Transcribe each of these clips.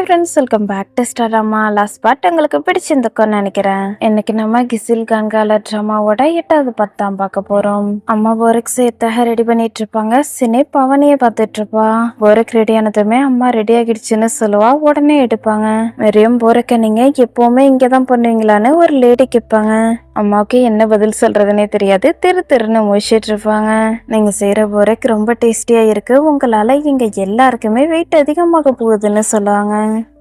Friends, welcome back to star drama. Last part உங்களுக்கு பிடிச்சிருந்துக்கும்னு நினைக்கிறேன். இன்னைக்கு நம்ம கிசில் கங்கால ட்ராமாவோட 8வது பார்ட் தான் பார்க்க போறோம். அம்மா போருக்கு சேர்த்தாக ரெடி பண்ணிட்டு இருப்பாங்க. சினேப் அவனையே பார்த்துட்டு இருப்பா. போருக்கு ரெடி ஆனதுமே அம்மா ரெடி ஆகிடுச்சுன்னு சொல்லுவா. உடனே எடுப்பாங்க. வெறியும் போருக்க நீங்க எப்பவுமே இங்கதான் பண்ணுவீங்களான்னு ஒரு லேடி கேட்பாங்க. அம்மாவுக்கு என்ன பதில் சொல்றதுன்னே தெரியாது. திருன்னு முழிச்சிட்டு இருப்பாங்க. நீங்க செய்யற போருக்கு ரொம்ப டேஸ்டியா இருக்கு. உங்களால இங்க எல்லாருக்குமே வெயிட் அதிகமாக போகுதுன்னு சொல்லுவாங்க.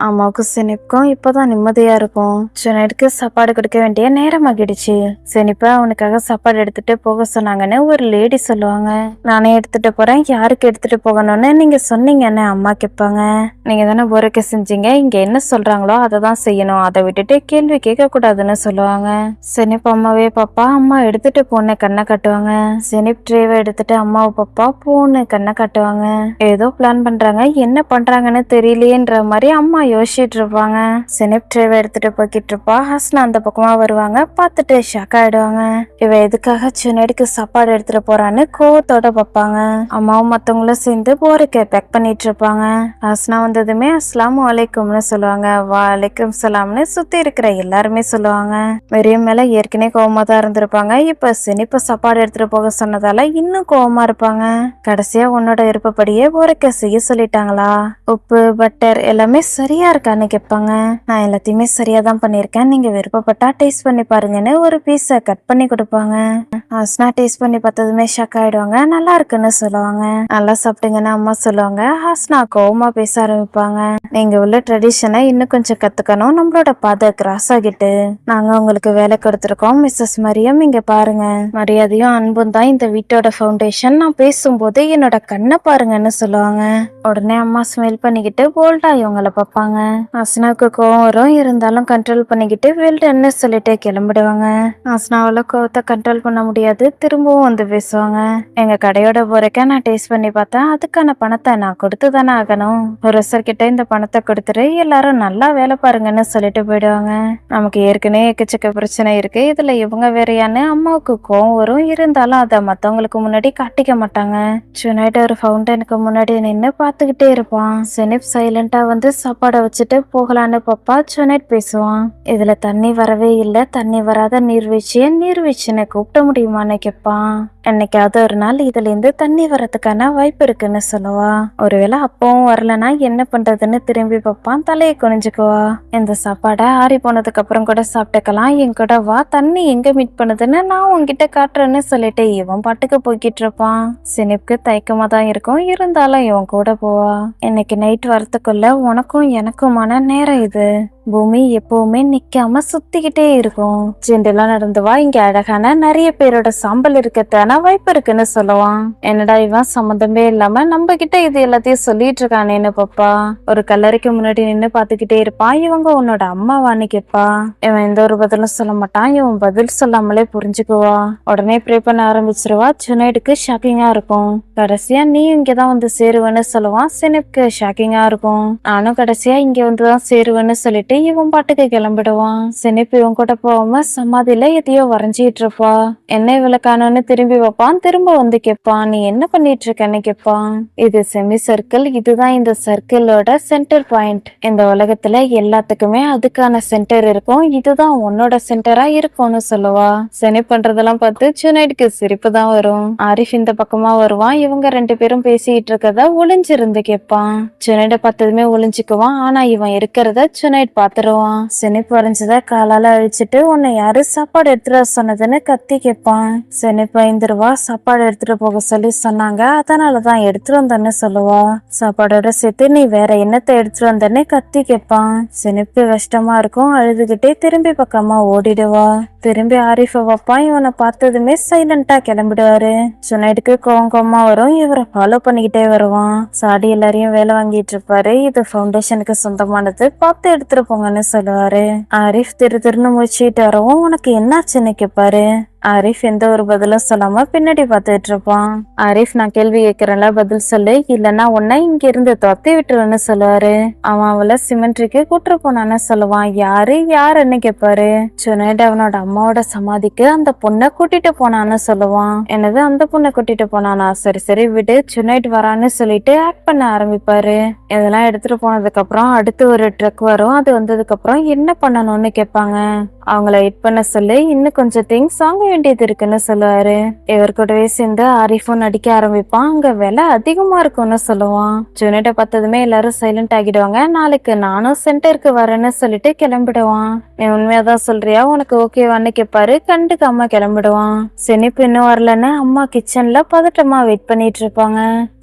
அம்மாவுக்கும் சினிப்புக்கும் இப்பதான் நிம்மதியா இருக்கும். சுனைடுக்கு சாப்பாடு கொடுக்க வேண்டிய நேரம் ஆகிடுச்சு. சினிப்பா அவனுக்காக சாப்பாடு எடுத்துட்டு போக சொன்னாங்கன்னு ஒரு லேடி சொல்லுவாங்க. நானே எடுத்துட்டு போறேன். யாருக்கு எடுத்துட்டு போகணும்னு நீங்க சொன்னீங்கன்னு அம்மா கேட்பாங்க. நீங்க தானே போருக்கு செஞ்சீங்க. இங்க என்ன சொல்றாங்களோ அதை தான் செய்யணும். அதை விட்டுட்டு கேள்வி கேட்க கூடாதுன்னு சொல்லுவாங்க. சினிப் அம்மாவே பாப்பா அம்மா எடுத்துட்டு போன கண்ணை காட்டுவாங்க. சினிப் ட்ரேவை எடுத்துட்டு அம்மாவை பாப்பா போன்னு கண்ணை காட்டுவாங்க. ஏதோ பிளான் பண்றாங்க. என்ன பண்றாங்கன்னு தெரியலையேன்ற மாதிரி அம்மா யோசிச்சுட்டு இருப்பாங்க. சினிப் ட்ரேவை எடுத்துட்டு போய்கிட்டு இருப்பா. ஹஸ்னா அந்த பக்கமா வருவாங்க. பார்த்துட்டு ஷாக் ஆயிடுவாங்க. இவ எதுக்காக சுனேடுக்கு சாப்பாடு எடுத்துட்டு போறான்னு கோவத்தோட பார்ப்பாங்க. அம்மாவும் மத்தவங்களும் சேர்ந்து போருக்கு பேக் பண்ணிட்டு இருப்பாங்க. ஹஸ்னா வந்ததுமே அஸ்ஸலாமு அலைக்கும்னு சொல்லுவாங்க. வலைக்கும் சலாம்னு சுத்தி இருக்கிற எல்லாருமே சொல்லுவாங்க. வெறியும் மேல ஏற்கனவே கோவமா தான் இருந்திருப்பாங்க. இப்ப சினிப்ப சாப்பாடு எடுத்துட்டு போக சொன்னதால இன்னும் கோவமா இருப்பாங்க. கடைசியா உன்னோட விருப்பப்படியே போருக்கு செய்ய சொல்லிட்டாங்களா? உப்பு பட்டர் எல்லாமே சரியா இருக்கான்னு கேட்பாங்க. நான் எல்லாத்தையுமே சரியா தான் பண்ணிருக்கேன். நீங்க விருப்பப்பட்டா டேஸ்ட் பண்ணி பாருங்கன்னு ஒரு பீஸ கட் பண்ணி கொடுப்பாங்க. ஹஸ்னா டேஸ்ட் பண்ணி பார்த்ததுமே ஷாக் ஆயிடுவாங்க. நல்லா இருக்குன்னு சொல்லுவாங்க. நல்லா சாப்பிட்டுங்கன்னு அம்மா சொல்லுவாங்க. ஹஸ்னா கோவமா பேச ஆரம்பிப்பாங்க. நீங்க உள்ள ட்ரெடிஷனை இன்னும் கொஞ்சம் கத்துக்கணும். நம்மளோட பாதை கிராஸ் ஆகிட்டு நாங்க உங்களுக்கு வேலை கொடுத்துருக்கோம். மிஸ்ஸஸ் மரியம் இங்க பாருங்க. மரியாதையும் அன்பும் தான் இந்த வீட்டோட ஃபவுண்டேஷன். நான் பேசும்போது என்னோட கண்ணை பாருங்கன்னு சொல்லுவாங்க. உடனே அம்மா ஸ்மைல் பண்ணிக்கிட்டு போல்டா இவங்களை பார்ப்பாங்க. ஹஸ்னாவுக்கு கோவம் வரும். இருந்தாலும் கண்ட்ரோல் பண்ணிக்கிட்டு வெல்டன்னு சொல்லிட்டு கிளம்பிடுவாங்க. ஹஸ்னாவால கோவத்தை கண்ட்ரோல் பண்ண முடியாது. திரும்பவும் வந்து பேசுவாங்க. எங்க கடையோட போறக்க நான் டேஸ்ட் பண்ணி பார்த்தேன். அதுக்கான பணத்தை நான் கொடுத்து தானே ஆகணும். ஒரு கிட்ட இந்த பணத்தை கொடுத்துட்டு எல்லாரும் நல்லா வேலை பாருங்கன்னு சொல்லிட்டு போயிடுவாங்க. நமக்கு ஏற்கனவே எக்கச்சக்க பிரச்சனை இருக்கு. இதுல இவங்க வேறையான்னு அம்மாவுக்கு கோவம் வரும். இருந்தாலும் அதை மத்தவங்களுக்கு முன்னாடி காட்டிக்க மாட்டாங்க. சுனைட் ஒரு ஃபவுண்டனுக்கு முன்னாடி நின்று பார்த்துக்கிட்டே இருப்பான். சினிப் சைலண்டா வந்து சாப்பாடை வச்சுட்டு போகலான்னு பாப்பா. சுனைட் பேசுவான். இதுல தண்ணி வரவே இல்லை. தண்ணி வராத நீர்வீழ்ச்சின்னு கூப்பிட முடியுமான்னு கேட்பான். என்னைக்காவது ஒரு நாள் இதுல இருந்து தண்ணி வரதுக்கான வாய்ப்பு இருக்குன்னு சொல்லுவா. ஒருவேளை அப்பவும் வரலன்னா என்ன பண்றதுன்னு திரும்பி பார்ப்பான். தலையை குனிஞ்சுக்குவா. இந்த சாப்பாடை ஆறி போனதுக்கு அப்புறம் கூட சாப்பிட்டுக்கலாம். என் கூட வா, தண்ணி எங்க மீட் பண்ணுதுன்னு நான் உன்கிட்ட காட்டுறேன்னு சொல்லிட்டு இவன் பாட்டுக்கு போய்கிட்டு இருப்பான். சினிப்க்கு தயக்கமா தான் இருக்கும். இருந்தாலும் இவன் கூட போவா. இன்னைக்கு நைட் வரத்துக்குள்ள உனக்கும் எனக்குமான நேரம் இது. பூமி எப்பவுமே நிக்காம சுத்திக்கிட்டே இருக்கும். ஜெண்டெல்லாம் நடந்து வா. இங்க அழகான நிறைய பேரோட சாம்பல் இருக்கத்தான வாய்ப்பு இருக்குன்னு சொல்லுவான். என்னடா இவன் சம்மந்தமே இல்லாம நம்ம கிட்ட இது எல்லாத்தையும் சொல்லிட்டு இருக்கானேன்னு பாப்பா. ஒரு கல்லறைக்கு முன்னாடி நின்னு பாத்துக்கிட்டே இருப்பான். இவங்க உன்னோட அம்மாவான்னு கேட்பா. இவன் எந்த ஒரு பதிலும் சொல்ல மாட்டான். இவன் பதில் சொல்லாமலே புரிஞ்சுக்குவா. உடனே ப்ரே பண்ண ஆரம்பிச்சிருவா. சுனைடுக்கு ஷாக்கிங்கா இருக்கும். கடைசியா நீ இங்கதான் வந்து சேருவேன்னு சொல்லுவான். சினிப்க்கு ஷாக்கிங்கா இருக்கும். நானும் கடைசியா இங்க வந்துதான் சேருவேன்னு சொல்லிட்டு இவன் பாட்டுக்கு கிளம்பிடுவான். சினிப் இவன் கூட போகாம சமாதியில எதையோ வரைஞ்சிட்டு இருப்பா. என்ன இவளை காணோன்னு திரும்பி வைப்பான். திரும்ப வந்து கேட்பான். நீ என்ன பண்ணிட்டு இருக்கன்னு கேட்பான். இது செமி சர்க்கிள். இதுதான் இந்த சர்க்கிளோட சென்டர் பாயிண்ட். இந்த உலகத்துல எல்லாத்துக்குமே அதுக்கான சென்டர் இருக்கும். இதுதான் உன்னோட சென்டரா இருக்கும்னு சொல்லுவா. சினிப் பண்றதெல்லாம் பார்த்து சுனைடுக்கு சிரிப்பு தான் வரும். ஆரிஃப் இந்த பக்கமா வருவான். இவங்க ரெண்டு பேரும் பேசிட்டு இருக்கத ஒளிஞ்சிருந்து கேட்பான். சுனைட பார்த்ததுமே ஒளிஞ்சுக்குவான். ஆனா இவன் இருக்கிறத சுனைட் பார்த்துருவான். சினிப் வரைஞ்சத காலால அழிச்சிட்டு உன்னை யாரு சாப்பாடு எடுத்துட்டு சொன்னதுன்னு கத்தி கேட்பான். சினிப் பயந்துருவா. சாப்பாடு எடுத்துட்டு போக சொல்லி சொன்னாங்க, அதனாலதான் எடுத்துட்டு வந்தேன்னு சொல்லுவா. சாப்பாடோட சேர்த்து நீ வேற என்னத்தை எடுத்துட்டு வந்தேன்னு கத்தி கேட்பான். சினிப்பு கஷ்டமா இருக்கும். அழுதுகிட்டே திரும்பி பக்கமா ஓடிடுவா. திரும்பி ஆரிஃப வைப்பான். இவனை பார்த்ததுமே சைலண்டா கிளம்பிடுவாரு. சுனைடுக்கு கோவமா வரும். இவரை ஃபாலோ பண்ணிக்கிட்டே வருவான். சாடி எல்லாரையும் வேலை வாங்கிட்டு இருப்பாரு. இது ஃபவுண்டேஷனுக்கு சொந்தமானது, பார்த்து எடுத்துட்டு போங்கன்னு சொல்லுவாரு. ஆரிஃப் திருன்னு முடிச்சுட்டு வரவும் உனக்கு என்னாச்சுன்னு கேட்பாரு. ஆரிஃப் எந்த ஒரு பதிலும் சொல்லாம பின்னாடி பார்த்துட்டு இருப்பான். ஆரிஃப் நான் கேள்வி கேட்கறேன்ல பதில் சொல்லு, இல்லன்னா உன்னை இங்க இருந்து துரத்தி விட்டுருன்னு சொல்லுவாரு. அவன் அவளை சிமெண்ட்ரிக்கு கூட்டு போனான்னு சொல்லுவான். யாருன்னு கேட்பாரு. ஜுனைட் அவனோட அம்மாவோட சமாதிக்கு அந்த பொண்ணை கூட்டிட்டு போனான்னு சொல்லுவான். என்னது அந்த பொண்ணை கூட்டிட்டு போனானா? சரி சரி விடு, ஜுனைட் வரான்னு சொல்லிட்டு ஆக்ட் பண்ண ஆரம்பிப்பாரு. இதெல்லாம் எடுத்துட்டு போனதுக்கு அப்புறம் அடுத்து ஒரு ட்ரக் வரும். அது வந்ததுக்கு அப்புறம் என்ன பண்ணணும்னு கேட்பாங்க. அவங்கள வெயிட் பண்ண சொல்லி இன்னும் கொஞ்சம் திங்ஸ் வாங்க வேண்டியது இருக்குன்னு சொல்லுவாரு. இவர் கூடவே சேர்ந்து ஆரிஃபும் நடிக்க ஆரம்பிப்பான். அங்க விலை அதிகமா இருக்கும்னு சொல்லுவான். ஜூனிட்ட பார்த்ததுமே எல்லாரும் சைலண்ட் ஆகிடுவாங்க. நாளைக்கு நானும் சென்டருக்கு வரேன்னு சொல்லிட்டு கிளம்பிடுவான். நீ உண்மையாதான் சொல்றியா, உனக்கு ஓகேவான்னு கேட்பாரு. கண்டுக்காம கிளம்பிடுவான். செனிப்பு இன்னும் வரலன்னு அம்மா கிச்சன்ல பதட்டமா வெயிட் பண்ணிட்டு இருப்பாங்க.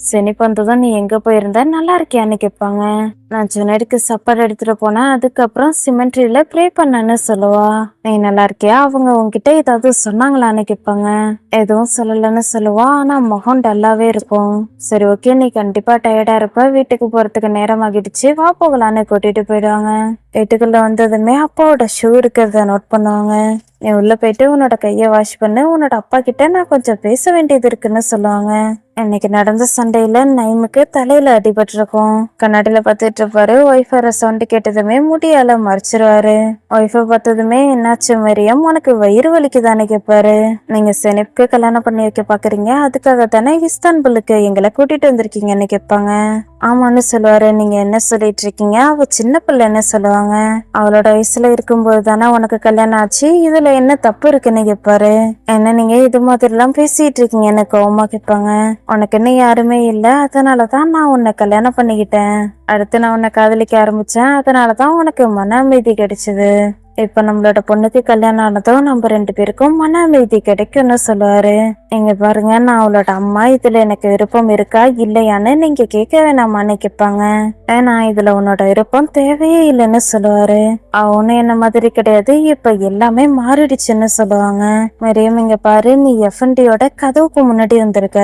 செனிப்பு வந்ததும் நீ எங்க போயிருந்த, நல்லா இருக்கியான்னு கேட்பாங்க. நான் ஜுனைடுக்கு சாப்பாடு எடுத்துட்டு போனேன், அதுக்கப்புறம் சிமெண்ட்ரியில ப்ரே பண்ணேன்னு சொல்லுவா. நீ நல்லா இருக்கியா, அவங்க உன்கிட்ட ஏதாவது சொன்னாங்களான்னு கேட்பாங்க. எதுவும் சொல்லலன்னு சொல்லுவா. ஆனா முகம் டல்லாவே இருக்கும். சரி ஓகே, நீ கண்டிப்பா டயர்டா இருப்ப, வீட்டுக்கு போறதுக்கு நேரம் ஆகிடுச்சு, வா போகலான்னு கூட்டிட்டு போயிடுவாங்க. வீட்டுக்குள்ள வந்ததுமே அப்பாவோட ஷூ இருக்கிறத நோட் பண்ணுவாங்க. நீ உள்ள போயிட்டு உன்னோட கைய வாஷ் பண்ணு, உன்னோட அப்பா கிட்ட நான் கொஞ்சம் பேச வேண்டியது இருக்குன்னு சொல்லுவாங்க. இன்னைக்கு நடந்த சண்டையில நைமுக்கு தலையில அடிபட்டிருக்கும். கண்ணாடியில பார்த்துட்டு இருப்பாரு. ஒய்ஃப் வர சவுண்ட் கேட்டதுமே முடியால மறைச்சிருவாரு. ஒய்ஃபை பார்த்ததுமே என்னாச்சு மரியம், உனக்கு வயிறு வலிக்குதானே கேட்பாரு. நீங்க செனிப்க்கு கல்யாணம் பண்ணி வைக்க பாக்குறீங்க, அதுக்காக தானே இஸ்தான்புலுக்கு எங்களை கூட்டிட்டு வந்திருக்கீங்கன்னு கேட்பாங்க. ஆமான்னு சொல்லுவாரு. நீங்க என்ன சொல்லிட்டு இருக்கீங்க, அவ சின்ன பிள்ளைன்னு சொல்லுவாங்க. அவளோட வயசுல இருக்கும்போது தானே உனக்கு கல்யாணம் ஆச்சு, இதுல என்ன தப்பு இருக்குன்னு கேட்பாரு. என்ன நீங்க இது மாதிரி எல்லாம் பேசிட்டு இருக்கீங்கன்னு கோவமா கேட்பாங்க. உனக்கு என்ன யாருமே இல்ல, அதனாலதான் நான் உன்னை கல்யாணம் பண்ணிக்கிட்டேன். அடுத்து நான் உன்னை காதலிக்க ஆரம்பிச்சேன், அதனாலதான் உனக்கு மன அமைதி கிடைச்சது. இப்ப நம்மளோட பொண்ணுக்கு கல்யாணம் ஆனதும் நம்ம 2 பேருக்கும் மன அமைதி கிடைக்கும்னு சொல்லுவாரு. நீங்க பாருங்க, நான் அவளோட அம்மா, இதுல எனக்கு விருப்பம் இருக்கா இல்லையான்னு நீங்க கேட்க வேணாமான்னு கேட்பாங்க. ஏன்னா இதுல உன்னோட விருப்பம் தேவையே இல்லைன்னு சொல்லுவாரு. அவனும் என்ன மாதிரி கிடையாது, இப்ப எல்லாமே மாறிடுச்சுன்னு சொல்லுவாங்க. மரியம் இங்க பாரு, நீ எஃப்என்டியோட கதவுக்கு முன்னாடி வந்திருக்க.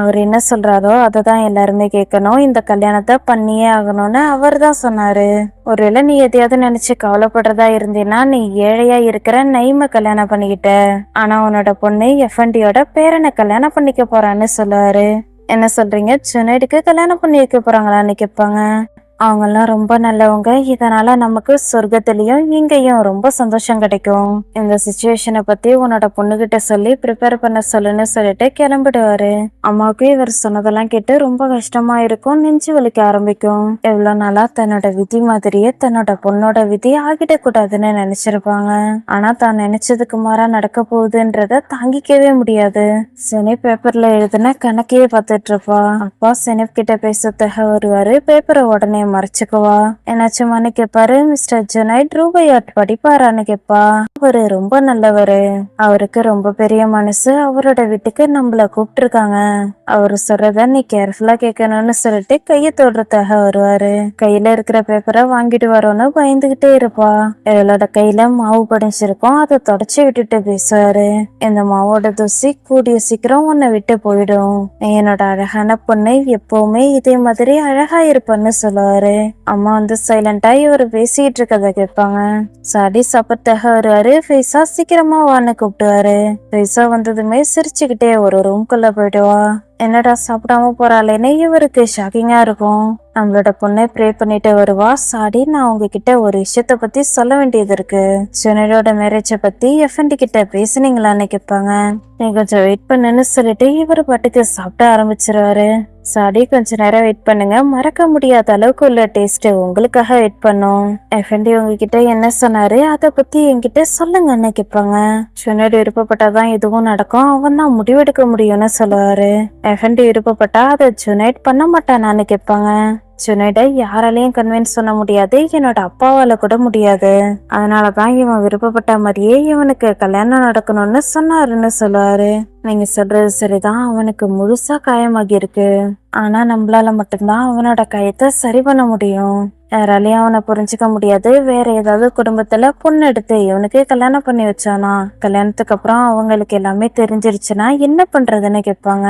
அவர் என்ன சொல்றாரோ அததான் எல்லாருமே கேட்கணும். இந்த கல்யாணத்தை பண்ணியே ஆகணும்னு அவர் தான் சொன்னாரு. ஒருவேளை நீ எதையாவது நினைச்சு கவலைப்படுறதா இருந்தீன்னா, நீ ஏழையா இருக்கிற நைம கல்யாணம் பண்ணிக்கிட்ட, ஆனா உன்னோட பொண்ணு எஃப்என்டியோட பேரனை கல்யாணம் பண்ணிக்க போறான்னு சொல்லுவாரு. என்ன சொல்றீங்க, ஜுனைடுக்கு கல்யாணம் பண்ணி வைக்க போறாங்களான்னு கேட்பாங்க. அவங்கெல்லாம் ரொம்ப நல்லவங்க, இதனால நமக்கு சொர்க்கத்திலயும் இங்கேயும் ரொம்ப சந்தோஷம் கிடைக்கும். இந்த சிச்சுவேஷனை பத்தி உன்னோட பொண்ணுகிட்ட சொல்லி ப்ரிப்பேர் பண்ண சொல்லுன்னு சொல்லிட்டு கிளம்பிடுவாரு. அம்மாவுக்கு இவர் சொன்னதெல்லாம் கேட்டு ரொம்ப கஷ்டமா இருக்கும், நெஞ்சு வலிக்க ஆரம்பிக்கும். எவ்வளவு நாளா தன்னோட விதி மாதிரியே தன்னோட பொண்ணோட விதி ஆகிடக்கூடாதுன்னு நினைச்சிருப்பாங்க. ஆனா தான் நினைச்சதுக்கு மாறா நடக்க போகுதுன்றத தாங்கிக்கவே முடியாது. செனிப் பேப்பர்ல எழுதின கணக்கையே பார்த்துட்டு இருப்பா. அப்பா செனிப் கிட்ட பேசுறதுக்காக வருவாரு. பேப்பரை உடனே மறைச்சுக்குவா. என்னாச்சுமான்னு கேட்பாரு. மிஸ்டர் ஜுனைட் ரூபாயாட் படிப்பாரான்னு கேட்பா. அவரு ரொம்ப நல்லவரு, அவருக்கு ரொம்ப பெரிய மனசு, அவரோட வீட்டுக்கு நம்மள கூப்பிட்டு இருக்காங்க, அவரு சொல்றத நீ கேர்ஃபுல்லா கேட்கணும்னு சொல்லிட்டு கையை தொடுறதாக வருவாரு. கையில இருக்கிற பேப்பரை வாங்கிட்டு வரோன்னு பயந்துகிட்டே இருப்பா. இவளோட கையில மாவு படிச்சிருக்கும், அதை தொடச்சி விட்டுட்டு பேசுவாரு. இந்த மாவோட தூசி கூடிய சீக்கிரம் உன்னை விட்டு போயிடும், என்னோட அழகான பொண்ணு எப்பவுமே இதே மாதிரி அழகா இருப்பன்னு சொல்லுவாரு. அம்மா வந்து சைலண்டா இவரு பேசிட்டு இருக்கத கேட்பாங்க. சாடி சாப்பிட்டாக வருவாரு. ஃபைசா சீக்கிரமா வான்னு கூப்பிடுவாரு. ஃபைசா வந்ததுமே சிரிச்சுக்கிட்டே ஒரு ரூம்குள்ள போயிடுவா. என்னடா சாப்பிடாம போறாளேன்னு இவருக்கு ஷாக்கிங்கா இருக்கும். நம்மளோட பொண்ணை ப்ரே பண்ணிட்டு வருவா. சாடி, நான் உங்ககிட்ட ஒரு விஷயத்த பத்தி சொல்ல வேண்டியது இருக்கு. ஜுனைடோட மேரேஜ பத்தி எஃப்என்டி கிட்ட பேசுனீங்களான்னு கேட்பாங்க. நீ கொஞ்சம் வெயிட் பண்ணுன்னு சொல்லிட்டு இவர் பாட்டுக்கு சாப்பிட ஆரம்பிச்சிருவாரு. சாடி, கொஞ்ச நேரம் வெயிட் பண்ணுங்க, மறக்க முடியாத அளவுக்கு உள்ள டேஸ்ட் உங்களுக்காக வெயிட் பண்ணும். எஃப்என்டி உங்ககிட்ட என்ன சொன்னாரு, அதை பத்தி என்கிட்ட சொல்லுங்கன்னு கேட்பாங்க. ஜுனைட் விருப்பப்பட்டாதான் எதுவும் நடக்கும், அவன் தான் முடிவெடுக்க முடியும்னு சொல்லுவாரு. எஃப்என்டி விருப்பப்பட்டா அதை ஜுனைட் பண்ண மாட்டானான்னு கேட்பாங்க. ஜுனைட யாராலையும் கன்வின்ஸ் பண்ண முடியாது, என்னோட அப்பாவால கூட முடியாது, அதனாலதான் இவன் விருப்பப்பட்ட மாதிரியே இவனுக்கு கல்யாணம் நடக்கணும்னு சொன்னாருன்னு சொல்லுவாரு. நீங்க சொல்றது சரிதான், அவனுக்கு முழுசா காயமாகி இருக்கு, ஆனா நம்மளால மட்டும்தான் அவனோட காயத்தை சரி பண்ண முடியும். யாராலையும் அவனை புரிஞ்சுக்க முடியாது. வேற ஏதாவது குடும்பத்துல பொண்ணு எடுத்து இவனுக்கு கல்யாணம் பண்ணி வச்சானா, கல்யாணத்துக்கு அப்புறம் அவங்களுக்கு எல்லாமே தெரிஞ்சிருச்சுன்னா என்ன பண்றதுன்னு கேட்பாங்க.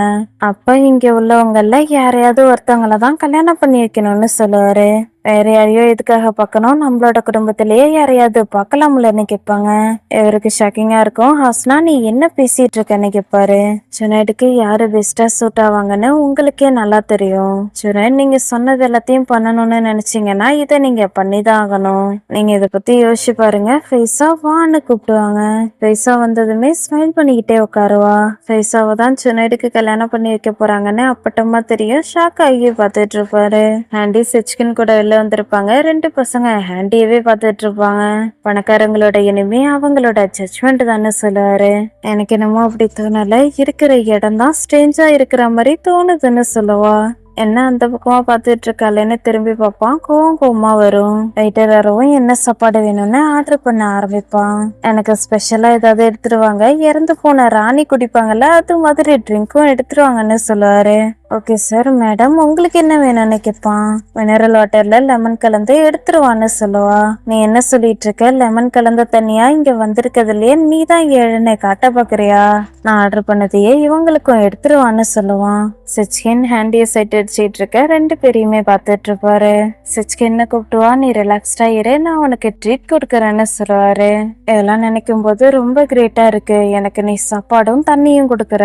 அப்ப இங்க உள்ளவங்கல்ல யாரையாவது ஒருத்தவங்களதான் கல்யாணம் பண்ணி வைக்கணும்னு சொல்லுவாரு. வேற யாரையோ எதுக்காக பார்க்கணும், நம்மளோட குடும்பத்திலேயே யாரையாவது பார்க்கலாம்லன்னு கேட்பாங்க. இவருக்கு ஷாக்கிங்கா இருக்கும். ஹாஸ்னா நீ என்ன பேசிட்டு இருக்கன்னு கேட்பாரு. ஜுனைடுக்கு யாரு பெஸ்டா சூட் ஆவாங்கன்னு உங்களுக்கே நல்லா தெரியும். ஜுனைட் நீங்க சொன்னது எல்லாத்தையும் பண்ணணும்னு நினைச்சீங்கன்னா இதை நீங்க பண்ணிதான் ஆகணும். நீங்க இதை பத்தி யோசிச்சு பாருங்க. ஃபைசா வான்னு கூப்பிடுவாங்க. ஃபைசா வந்ததுமே ஸ்மைல் பண்ணிக்கிட்டே உட்காருவா. ஃபைசாவை தான் ஜுனைடுக்கு கல்யாணம் பண்ணி வைக்க போறாங்கன்னு அப்பட்டமா தெரியும். ஷாக் ஆகி பார்த்துட்டு இருப்பாரு. ஹாண்டி சிச்கின் கூட வெளில வந்திருப்பாங்க. ரெண்டு பசங்க ஹாண்டியவே பார்த்துட்டு இருப்பாங்க. பணக்காரங்களோட இனிமே அவங்களோட ஜட்ஜ்மெண்ட் தானே சொல்லுவாரு. எனக்கு என்னமோ அப்படி தோணல, இருக்கிற இடம் தான் ஸ்ட்ரேஞ்சா இருக்கிற மாதிரி தோணுதுன்னு சொல்லுவா. என்ன அந்த பக்கமா பார்த்துட்டு இருக்காளேன்னு திரும்பி பார்ப்பான். கோவமா வரும். வெயிட்டர் வரவும் என்ன சாப்பாடு வேணும்னு ஆர்டர் பண்ண ஆரம்பிப்பான். எனக்கு ஸ்பெஷலா ஏதாவது எடுத்துருவாங்க, இறந்து போன ராணி குடிப்பாங்கல்ல அது மாதிரி ட்ரிங்க்கும் எடுத்துருவாங்கன்னு சொல்லுவாரு. Okay sir. மேடம் உங்களுக்கு என்ன வேணும்னு கேட்பான். மினரல் வாட்டர்ல லெமன் கலந்து எடுத்துருவான்னு சொல்லுவா. நீ என்ன சொல்லிட்டு இருக்க? லெமன் கலந்த தண்ணியா இங்க வந்திருக்கிறதுலயே நீ தான் ஏழுன்னு காட்ட பாக்குறியா? நான் ஆர்டர் பண்ணதையே இவங்களுக்கும் எடுத்துருவான்னு சொல்லுவான். சிச்கின் ஹேண்டிய சைட் அடிச்சிட்டு இருக்க ரெண்டு பேரையுமே பார்த்துட்டு இருப்பாரு. சிச்கின்னு கூப்பிட்டுவா. நீ ரிலாக்ஸ்டா இரு, நான் உனக்கு ட்ரீட் கொடுக்கறேன்னு சொல்லுவாரு. இதெல்லாம் நினைக்கும் போது ரொம்ப கிரேட்டா இருக்கு. எனக்கு நீ சாப்பாடும் தண்ணியும் கொடுக்கற.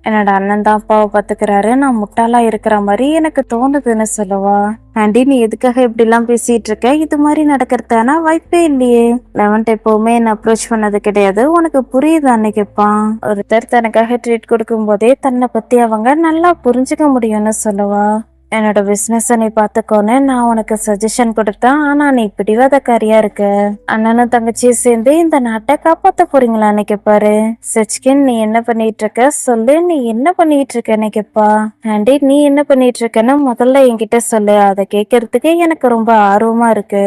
என்னோட அண்ணன் தான் அப்பாவை பாத்துக்கிறாரு, நான் முட்டாளா இருக்கிற மாதிரி எனக்கு தோணுதுன்னு சொல்லுவா. ஆண்டி நீ எதுக்காக இப்படி எல்லாம் பேசிட்டு இருக்க? இது மாதிரி நடக்கிறதானா வாய்ப்பே இல்லையே. லெவன்ட் எப்பவுமே என்ன அப்ரோச் பண்ணது கிடையாது, உனக்கு புரியுதான்னு கேட்பான். ஒருத்தர் தனக்காக ட்ரீட் கொடுக்கும் போதே தன்னை பத்தி அவங்க நல்லா புரிஞ்சுக்க முடியும்னு சொல்லுவா. என்னோட பிசினஸ் நீ பாத்துக்கோன்னு நான் உனக்கு சஜஷன் கொடுத்தேன், ஆனா நீ பிடிவாதக்காரியா இருக்க. அண்ணனும் தங்கச்சியும் சேர்ந்து இந்த நாட்டை காப்பாத்த போறீங்களான்னு கேட்பாரு. சச்சிகின் நீ என்ன பண்ணிட்டு இருக்க சொல்லு, நீ என்ன பண்ணிட்டு இருக்கன்னு கேட்பா. ஆண்டி நீ என்ன பண்ணிட்டு இருக்கன்னு முதல்ல என்கிட்ட சொல்லு, அதை கேட்கறதுக்கு எனக்கு ரொம்ப ஆர்வமா இருக்கு.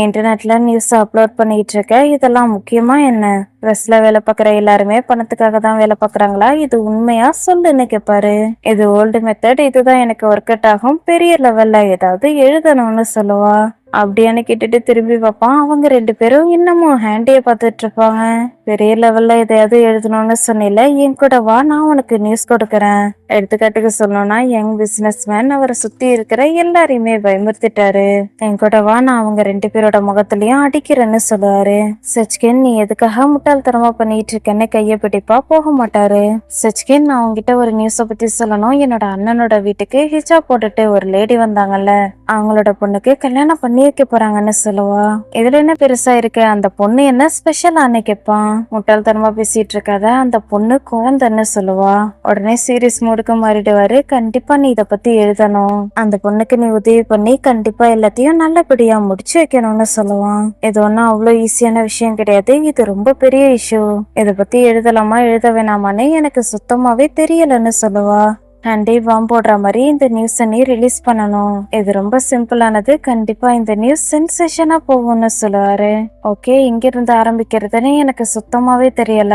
இன்டர்நெட்ல நியூஸ் அப்லோட் பண்ணிட்டு இருக்க, இதெல்லாம் முக்கியமா என்ன? ப்ரெஸ்ல வேலை பார்க்குற எல்லாருமே பணத்துக்காக தான் வேலை பார்க்குறாங்களா? இது உண்மையா சொல்லுன்னு கேட்பாரு. இது ஓல்டு மெத்தட், இதுதான் எனக்கு ஒர்க் அவுட் ஆகும். பெரிய லெவல்ல ஏதாவது எழுதணும்னு சொல்லுவா. அப்படியான்னு கேட்டுட்டு திரும்பி பார்ப்பான். அவங்க ரெண்டு பேரும் இன்னமும் ஹேண்டிய பார்த்துட்டு இருப்பாங்க. பெரிய லெவல்ல எதையாவது எழுதணும்னு சொன்னில, என் கூட வா, நான் உனக்கு நியூஸ் கொடுக்கறேன். எடுத்துக்காட்டுக்கு சொல்லணும்னா யங் பிசினஸ் மேன் அவரை சுத்தி இருக்கிற எல்லாரையுமே பயமுறுத்திட்டாரு. என் கூட வா, நான் அவங்க ரெண்டு பேரோட முகத்திலயும் அடிக்கிறேன்னு சொல்லுவாரு. சச்சிகன் நீ எதுக்காக முட்டாள்தனமா பண்ணிட்டு இருக்கேன்னு கைய பிடிப்பா. போக மாட்டாரு. சச்சிகன் நான் உங்ககிட்ட ஒரு நியூஸ பத்தி சொல்லணும். என்னோட அண்ணனோட வீட்டுக்கு ஹிஜாப் போட்டுட்டு ஒரு லேடி வந்தாங்கல்ல, அவங்களோட பொண்ணுக்கு கல்யாணம் பண்ணி வைக்க போறாங்கன்னு சொல்லுவா. இதுல என்ன பெருசா இருக்கு? அந்த பொண்ணு என்ன ஸ்பெஷலான்னு கேட்பான். முட்டாள்தனமா பேசிட்டு இருக்காத, அந்த பொண்ணு குழந்தைன்னு சொல்லுவா. உடனே சீரியஸ் மூடுக்கு மாறிடுவாரு. கண்டிப்பா நீ இத பத்தி எழுதணும், அந்த பொண்ணுக்கு நீ உதவி பண்ணி கண்டிப்பா எல்லாத்தையும் நல்லபடியா முடிச்சு வைக்கணும்னு சொல்லுவான். இது ஒன்னும் அவ்வளவு ஈஸியான விஷயம் கிடையாது, இது ரொம்ப பெரிய இஷ்யூ. இத பத்தி எழுதலாமா எழுத வேணாமான்னு எனக்கு சுத்தமாவே தெரியலன்னு சொல்லுவா. ஹாண்டி வாம் போடுற மாதிரி இந்த நியூஸை நீ ரிலீஸ் பண்ணணும். இது ரொம்ப சிம்பிளானது, கண்டிப்பா இந்த நியூஸ் சென்சேஷனா போகும்னு சொல்லுவாரு. ஓகே, இங்க இருந்து ஆரம்பிக்கிறதுன்னு எனக்கு சுத்தமாவே தெரியல.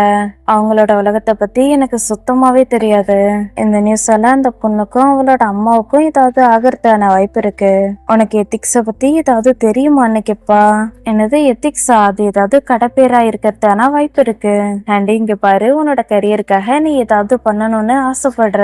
அவங்களோட உலகத்தை பத்தி எனக்கு சுத்தமாவே தெரியாது. இந்த நியூஸால அந்த பொண்ணுக்கும் அவளோட அம்மாவுக்கும் ஏதாவது ஆகிறதான வாய்ப்பு இருக்கு. உனக்கு எத்திக்ஸ பத்தி ஏதாவது தெரியுமான்னு கேப்பா. என்னது எத்திக்ஸா? அது ஏதாவது கடப்பேரா இருக்கிறதான வாய்ப்பு இருக்கு. ஹாண்டி இங்க பாரு, உன்னோட கரியருக்காக நீ ஏதாவது பண்ணணும்னு ஆசைப்படுற,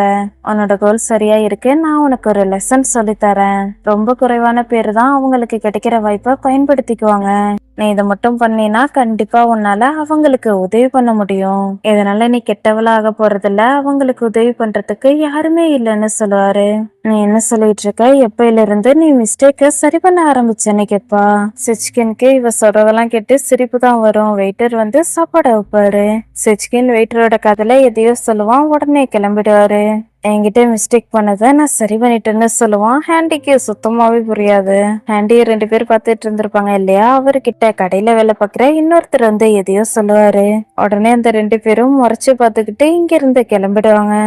உன்னோட கோல் சரியா இருக்கு. நான் உனக்கு ஒரு லெசன் சொல்லி தரேன். ரொம்ப குறைவான பேர் தான் அவங்களுக்கு கிடைக்கிற வாய்ப்பை பயன்படுத்திக்குவாங்க. நீ இதை மட்டும் பண்ணினா கண்டிப்பா உன்னால அவங்களுக்கு உதவி பண்ண முடியும். இதனால நீ கெட்டவளா ஆக போறதில்ல, அவங்களுக்கு உதவி பண்றதுக்கு யாருமே இல்லைன்னு சொல்லுவாரு. நீ என்ன சொல்லிட்டு இருக்க? எப்பயில இருந்து நீ மிஸ்டேக்க சரி பண்ண ஆரம்பிச்சேன்னு கேப்பா. சிச்கின்க்கு இவ சொல்றதெல்லாம் கேட்டு சிரிப்பு தான் வரும். வெயிட்டர் வந்து சாப்பாடு வைப்பாரு. சிச்கின் வெயிட்டரோட கதையில எதையோ சொல்லுவான். உடனே கிளம்பிடுவாரு. என்கிட்ட மிஸ்டேக் பண்ணதை நான் சரி பண்ணிட்டேன்னு சொல்லுவான். ஹாண்டிக்கு சுத்தமாவே புரியாது. ஹாண்டிய ரெண்டு பேர் பார்த்துட்டு இருந்திருப்பாங்க இல்லையா, அவர்கிட்ட கடையில வேலை பார்க்கிற இன்னொருத்தர் வந்து எதையோ சொல்லுவாரு. உடனே அந்த ரெண்டு பேரும் முறைச்சு பார்த்துக்கிட்டு இங்க இருந்து கிளம்பிடுவாங்க.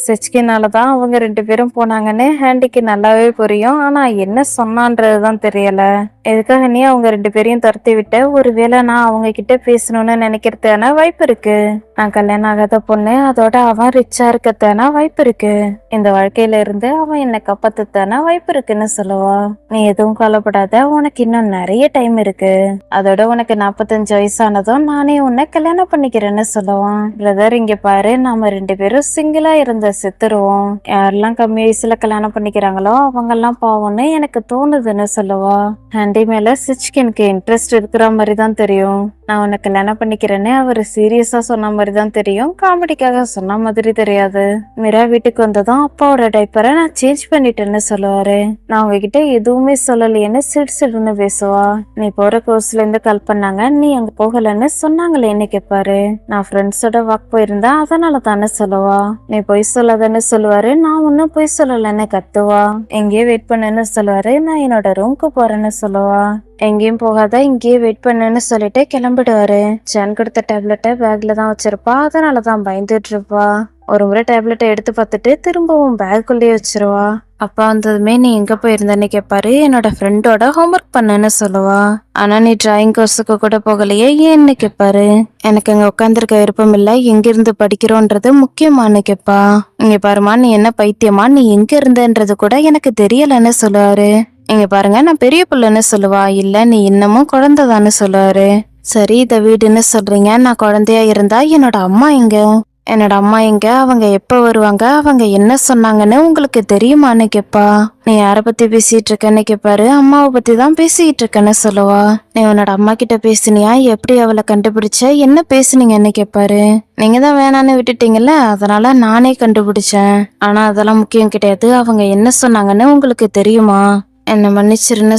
சிச்கினாலதான் அவங்க ரெண்டு பேரும் போனாங்கன்னு ஹாண்டிக்கு நல்லாவே புரியும். ஆனா என்ன சொன்னான்றதுதான் தெரியல. எதுக்காக நீ அவங்க ரெண்டு பேரையும் துரத்தி விட்ட? ஒருவேளை நான் அவங்க கிட்ட பேசணும்னு நினைக்கிறதான வாய்ப்பு இருக்கு. நான் கல்யாணம் ஆகாத பொண்ணு, அதோட அவன் ரிச்சா இருக்கத்தான வாய்ப்பு இருக்கு. இந்த வாழ்க்கையில இருந்து அவன் என்னை காப்பாத்தத்தான வாய்ப்பு இருக்குன்னு சொல்லுவா. நீ எதுவும் கவலைப்படாத, உனக்கு இன்னும் நிறைய டைம் இருக்கு. அதோட உனக்கு 45 வயசானதும் நானே உன்னை கல்யாணம் பண்ணிக்கிறேன்னு சொல்லுவான். பிரதர் இங்க பாரு, நாம 2 பேரும் சிங்கிளா இருந்த செத்துருவோம். யாரெல்லாம் கம்மி வயசுல கல்யாணம் பண்ணிக்கிறாங்களோ அவங்க எல்லாம் பாவம்னு எனக்கு தோணுதுன்னு சொல்லுவா. ஹண்டி மேல சிச்கினுக்கு இன்ட்ரெஸ்ட் இருக்கிற மாதிரி தான் தெரியும். நான் உன்னை கல்யாணம் பண்ணிக்கிறேன்னு அவரு சீரியஸா சொன்ன மாதிரி தான் தெரியும், காமெடிக்காக சொன்ன மாதிரி தெரியாது. மீரா வீட்டுக்கு வந்ததும் அப்பாவோட டைப்பரை நான் சேஞ்ச் பண்ணிட்டேன்னு சொல்லுவாரு. நான் உங்ககிட்ட எதுவுமே சொல்லலையேன்னு சிடுன்னு பேசுவா. நீ போற கோர்ஸ்ல இருந்து கால் பண்ணாங்க, நீ அங்க போகலன்னு சொன்னாங்களேன்னு கேட்பாரு. நான் ஃப்ரெண்ட்ஸோட வாக் போயிருந்தா அதனால தானே சொல்லுவா. நீ பொய் சொல்லாதன்னு சொல்லுவாரு. நான் ஒன்னும் பொய் சொல்லலன்னு கத்துவா. எங்கேயே வெயிட் பண்ணுன்னு சொல்லுவாரு. நான் என்னோட ரூம்க்கு போறேன்னு சொல்லுவா. எங்கேயும் போகாத, இங்கேயே வெயிட் பண்ணுன்னு சொல்லிட்டு கிளம்பிடுவாரு. ஜான் கொடுத்த டேப்லெட்டை பேக்ல தான் வச்சிருப்பா, அதனாலதான் பயந்துட்டு இருப்பா. ஒரு முறை டேப்லெட்டை எடுத்து பார்த்துட்டு திரும்பவும் பேக்குள்ளேயே வச்சிருவா. அப்பா வந்ததுமே நீ எங்க போயிருந்தன்னு கேட்பாரு. என்னோட ஃப்ரெண்டோட ஹோம்ஒர்க் பண்ணுன்னு சொல்லுவா. ஆனா நீ டிராயிங் கோர்ஸுக்கு கூட போகலையே ஏன்னு கேட்பாரு. எனக்கு அங்க உட்காந்துருக்க விருப்பம் இல்ல, எங்கிருந்து படிக்கிறோன்றது முக்கியமானு கேட்பா. இங்க பாருமா, நீ என்ன பைத்தியமா, நீ எங்க இருந்தன்றது கூட எனக்கு தெரியலன்னு சொல்லுவாரு. இங்க பாருங்க, நான் பெரிய பிள்ளைன்னு சொல்லுவா. இல்ல நீ இன்னமும் குழந்தைதான்னு சொல்லுவாரு. சரி, இத வீடுன்னு சொல்றீங்க, நான் குழந்தையா இருந்தா என்னோட அம்மா எங்க, அவங்க எப்ப வருவாங்க, அவங்க என்ன சொன்னாங்கன்னு உங்களுக்கு தெரியுமான்னு கேப்பா. நீ யார பத்தி பேசிட்டு இருக்கன்னு கேப்பாரு. அம்மாவை பத்தி தான் பேசிட்டு இருக்கேன்னு சொல்லுவா. நீ உன்னோட அம்மா கிட்ட பேசினியா, எப்படி அவளை கண்டுபிடிச்ச, என்ன பேசுனீங்கன்னு கேப்பாரு. நீங்க தான் வேணான்னு விட்டுட்டீங்கல்ல, அதனால நானே கண்டுபிடிச்சேன். ஆனா அதெல்லாம் முக்கியம் கிடையாது, அவங்க என்ன சொன்னாங்கன்னு உங்களுக்கு தெரியுமா. என்ன மன்னிச்சிருன்னு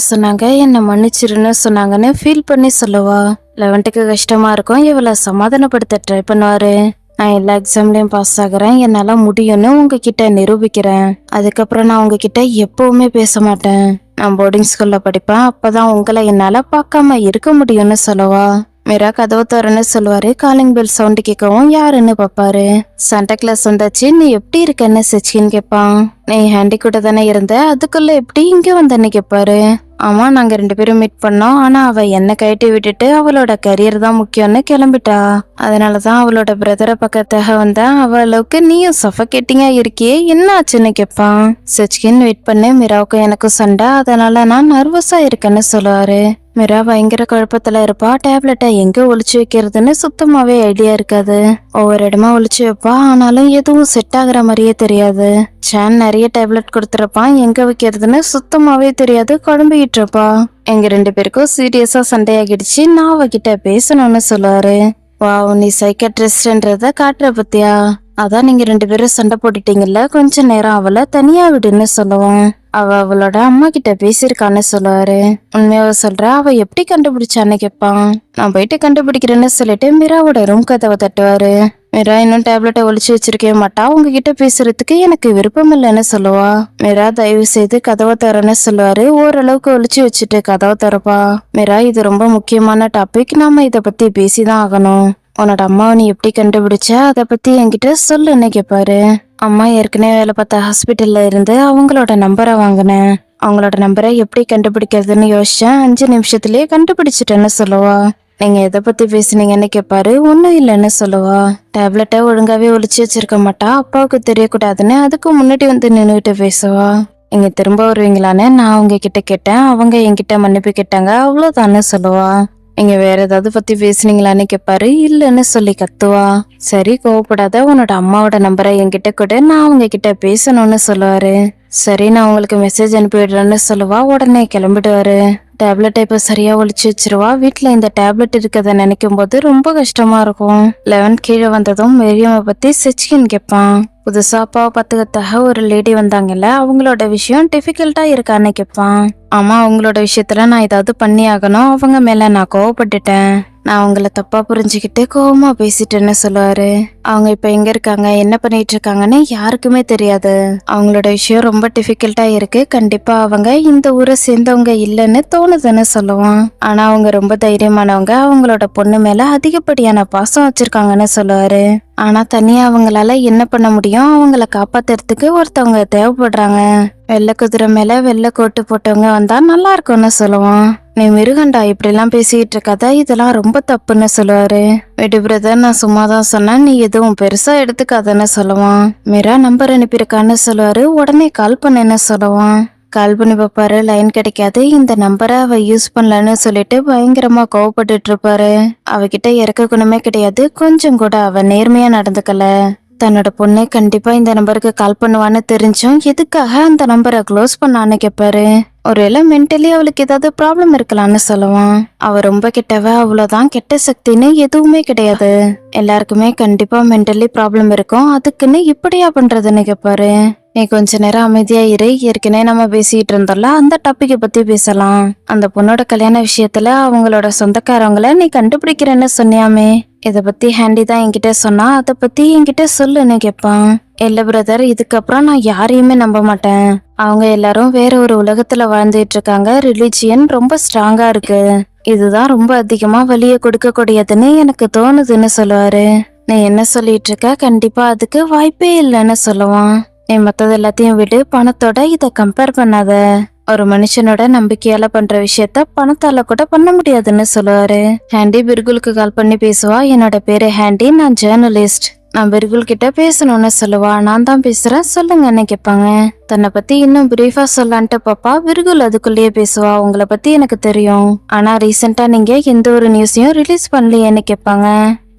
சொன்னாங்கன்னு ஃபீல் பண்ணி சொல்லுவா. 11க்கு கஷ்டமா இருக்கும், இவளை சமாதானப்படுத்த ட்ரை பண்ணுவாரு. நான் எல்லா எக்ஸாம்லயும் பாஸ் ஆகுறேன், என்னால முடியும்னு உங்ககிட்ட நிரூபிக்கிறேன். அதுக்கப்புறம் நான் உங்ககிட்ட எப்பவுமே பேச மாட்டேன். நான் போர்டிங் ஸ்கூல்ல படிப்பேன், அப்பதான் உங்களை என்னால பார்க்காம இருக்க முடியும்னு சொல்லுவா. மீரா கதவு தரன்னு சொல்லுவாரு. காலிங் பெல் சவுண்ட் கேட்கவும் யாருன்னு பாப்பாரு. சாண்டா கிளாஸ் வந்தாச்சு, நீ எப்படி இருக்கன்னு சச்சின்னு கேட்பான். நீ ஹேண்டி கூட தானே இருந்த, அதுக்குள்ள எப்படி இங்க வந்தன்னு கேட்பாரு. ஆமா, நாங்க 2 பேரும் மீட் பண்ணோம். ஆனா அவ என்ன கட்டி விட்டுட்டு அவளோட கரியர் தான் முக்கியம்னு கிளம்பிட்டா. அதனாலதான் அவளோட பிரதரை பக்கத்தாக வந்தா. அவளுக்கு நீயும் சஃபகேட்டிங்கா இருக்கியே, என்ன ஆச்சுன்னு கேட்பான். சச்சின் வெயிட் பண்ணு, மீராவுக்கும் எனக்கும் சண்டை, அதனால நான் நர்வஸா இருக்கேன்னு சொல்லுவாரு. மீரா பயங்கர குழப்பத்துல இருப்பா. டேப்லெட்டை எங்க ஒளிச்சு வைக்கிறதுன்னு சுத்தமாவே ஐடியா இருக்காது. ஒவ்வொரு இடமா ஒளிச்சு வைப்பா, ஆனாலும் எதுவும் செட் ஆகுற மாதிரியே தெரியாது. சான் நிறைய டேப்லெட் கொடுத்துருப்பான், எங்க வைக்கிறதுன்னு சுத்தமாவே தெரியாது, குழம்பிக்கிட்டு இருப்பா. எங்க 2 பேருக்கும் சீரியஸா சண்டையாகிடுச்சு, நான் அவகிட்ட பேசணும்னு சொல்லுவாரு. வாவ், நீ சைக்காட்ரிஸ்ட்ன்றத காட்டுற பத்தியா. அதான் நீங்க 2 பேரும் சண்டை போட்டுட்டீங்கல்ல, கொஞ்ச நேரம் அவளை தனியா விடுன்னு சொல்லுவான். அவளோட அம்மா கிட்ட பேசியிருக்கான்னு சொல்லுவாரு. உண்மையாவ சொல்ற, அவ எப்படி கண்டுபிடிச்சான்னு கேட்பான். நான் போயிட்டு கண்டுபிடிக்கிறேன்னு சொல்லிட்டு மீராவோட ரூம் கதவை தட்டுவாரு. மீரா இன்னும் டேப்லெட்டை ஒளிச்சு வச்சிருக்கவே மாட்டா. உங்ககிட்ட பேசுறதுக்கு எனக்கு விருப்பம் இல்லைன்னு சொல்லுவா. மீரா தயவு செய்து கதவை தரன்னு சொல்லுவாரு. ஓரளவுக்கு ஒளிச்சு வச்சுட்டு கதவை தரப்பா. மீரா, இது ரொம்ப முக்கியமான டாபிக், நாம இத பத்தி பேசிதான் ஆகணும். உன்னோட அம்மாவை நீ எப்படி கண்டுபிடிச்ச, அதை பத்தி என்கிட்ட சொல்லுன்னு கேட்பாரு. அம்மா ஏற்கனவே வேலை பார்த்த ஹாஸ்பிட்டல்ல இருந்து அவங்களோட நம்பரை வாங்கினேன். அவங்களோட நம்பரை எப்படி கண்டுபிடிக்கிறதுன்னு யோசிச்சேன், 5 நிமிஷத்துலயே கண்டுபிடிச்சிட்டேன்னு சொல்லுவா. நீங்க எதை பத்தி பேசுனீங்கன்னு கேட்பாரு. ஒன்னும் இல்லைன்னு சொல்லுவா. டேப்லெட்டை ஒழுங்காவே ஒளிச்சு வச்சிருக்க மாட்டா, அப்பாவுக்கு தெரியக்கூடாதுன்னு அதுக்கு முன்னாடி வந்து நின்றுட்டு பேசுவா. இங்க திரும்ப வருவீங்களான்னு நான் அவங்க கிட்ட கேட்டேன், அவங்க என்கிட்ட மன்னிப்பு கேட்டாங்க, அவ்வளவுதான்னு சொல்லுவா. நீங்க வேற ஏதாவது பத்தி பேசுனீங்களான்னு கேட்பாரு. இல்லன்னு சொல்லி கத்துவா. சரி, கோவப்படாத, உன்னோட அம்மாவோட நம்பரை என்கிட்ட கூட, நான் அவங்க கிட்ட பேசணும்னு சொல்லுவாரு. சரி, நான் உங்களுக்கு மெசேஜ் அனுப்பிடுறேன்னு சொல்லுவா. உடனே கிளம்பிடுவாரு. டேப்லெட்டை இப்ப சரியா ஒளிச்சு வச்சிருவா. வீட்டுல இந்த டேப்லெட் இருக்கத நினைக்கும் போது ரொம்ப கஷ்டமா இருக்கும். 11 கீழே வந்ததும் மேரியமை பத்தி சச்சின் கேட்பான். புதுசா அப்பாவை பத்துக்கத்தாக ஒரு லேடி வந்தாங்கல்ல, அவங்களோட விஷயம் டிஃபிகல்ட்டா இருக்கான்னு கேட்பான். ஆமா, அவங்களோட விஷயத்துல நான் ஏதாவது பண்ணி ஆகணும், அவங்க மேல நான் கோவப்பட்டுட்டேன், நான் அவங்கள தப்பா புரிஞ்சுக்கிட்டு கோவமா பேசிட்டேன்னு சொல்லுவாரு. அவங்க இப்ப எங்க இருக்காங்க, என்ன பண்ணிட்டு இருக்காங்கன்னு யாருக்குமே தெரியாது. அவங்களோட விஷயம் ரொம்ப டிஃபிகல்ட்டா இருக்கு, கண்டிப்பா அவங்க இந்த ஊரை சேர்ந்தவங்க இல்லைன்னு தோணுதுன்னு சொல்லுவான். ஆனா அவங்க ரொம்ப தைரியமானவங்க, அவங்களோட பொண்ணு மேல அதிகப்படியான பாசம் வச்சிருக்காங்கன்னு சொல்லுவாரு. ஆனா தனியா அவங்களால என்ன பண்ண முடியும், அவங்கள காப்பாத்துறதுக்கு ஒருத்தவங்க தேவைப்படுறாங்க. வெள்ளை குதிரை மேல வெள்ளை கோட்டு போட்டவங்க வந்தா நல்லா இருக்கும்னு சொல்லுவான். நீ மிருகண்டா, இப்படி எல்லாம் பேசிட்டு இருக்காத, இதெல்லாம் ரொம்ப தப்புன்னு சொல்லுவாரு. விடு பிரதர், நான் சும்மாதான் சொன்னேன், நீ எதுவும் பெருசா எடுத்துக்காதன்னு சொல்லுவான். மீரா நம்பர் அனுப்பியிருக்கான்னு சொல்லுவாரு. உடனே கால் பண்ணுன்னு சொல்லுவான். கால் பண்ணி பார்ப்பாரு, லைன் கிடைக்காது. இந்த நம்பரை அவ யூஸ் பண்ணலன்னு சொல்லிட்டு பயங்கரமா கோவப்பட்டுட்டு இருப்பாரு. அவகிட்ட இறக்க குணமே கிடையாது, கொஞ்சம் கூட அவ நேர்மையா நடந்துக்கல. தன்னோட பொண்ணு கண்டிப்பா இந்த நம்பருக்கு கால் பண்ணுவான்னு தெரிஞ்சும் எதுக்காக அந்த நம்பரை க்ளோஸ் பண்ணான்னு கேட்பாரு. ஒருவேளை மென்டலி அவளுக்கு ஏதாவது ப்ராப்ளம் இருக்கலாம்னு சொல்லுவான். அவ ரொம்ப கெட்டவ, அவ்வளவுதான், கெட்ட சக்தின்னு எதுவுமே கிடையாது. எல்லாருக்குமே கண்டிப்பா மென்டலி ப்ராப்ளம் இருக்கும், அதுக்குன்னு இப்படியா பண்றதுன்னு கேட்பாரு. நீ கொஞ்ச நேரம் அமைதியா இரு, ஏற்கனவே நம்ம பேசிட்டு இருந்தோம்ல அந்த டாபிக்கை பத்தி பேசலாம். அந்த பொண்ணோட கல்யாண விஷயத்துல அவங்களோட சொந்தக்காரவங்கள நீ கண்டுபிடிக்கிறேன்னு சொன்னியாமே, இத பத்தி ஹேண்டி தான் என்கிட்ட சொன்னா, அத பத்தி என்கிட்ட சொல்லுன்னு கேட்பான். இல்ல பிரதர், இதுக்கப்புறம் நான் யாரையுமே நம்ப மாட்டேன். அவங்க எல்லாரும் வேற ஒரு உலகத்துல வாழ்ந்துட்டு இருக்காங்க. ரிலிஜியன் ரொம்ப ஸ்ட்ராங்கா இருக்கு, இதுதான் ரொம்ப அதிகமா வலிய கொடுக்க கூடியதுன்னு எனக்கு தோணுதுன்னு சொல்லுவாரு. நீ என்ன சொல்லிட்டு இருக்க, கண்டிப்பா அதுக்கு வாய்ப்பே இல்லைன்னு சொல்லுவான். நீ மத்தது எல்லாத்தையும் விடு, பணத்தோட இத கம்பேர் பண்ணாத. ஒரு மனுஷனோட நம்பிக்கையால பண்ற விஷயத்த பணத்தால கூட பண்ண முடியாதுன்னு சொல்லுவாரு. ஹேண்டி பிர்குலுக்கு கால் பண்ணி பேசுவா. என்னோட பேரு ஹேண்டி, நான் ஜேர்னலிஸ்ட். நான் பிர்குல் கிட்ட பேசணும்னு சொல்லுவா. நான் தான் பேசுறேன், சொல்லுங்கன்னு கேட்பாங்க. தன்னை பத்தி இன்னும் பிரீஃபா சொல்லான்ட்டு பாப்பா. பிர்குல் அதுக்குள்ளேயே பேசுவா. உங்களை பத்தி எனக்கு தெரியும், ஆனா ரீசெண்டா நீங்க எந்த ஒரு நியூஸையும் ரிலீஸ் பண்ணலையேன்னு கேட்பாங்க.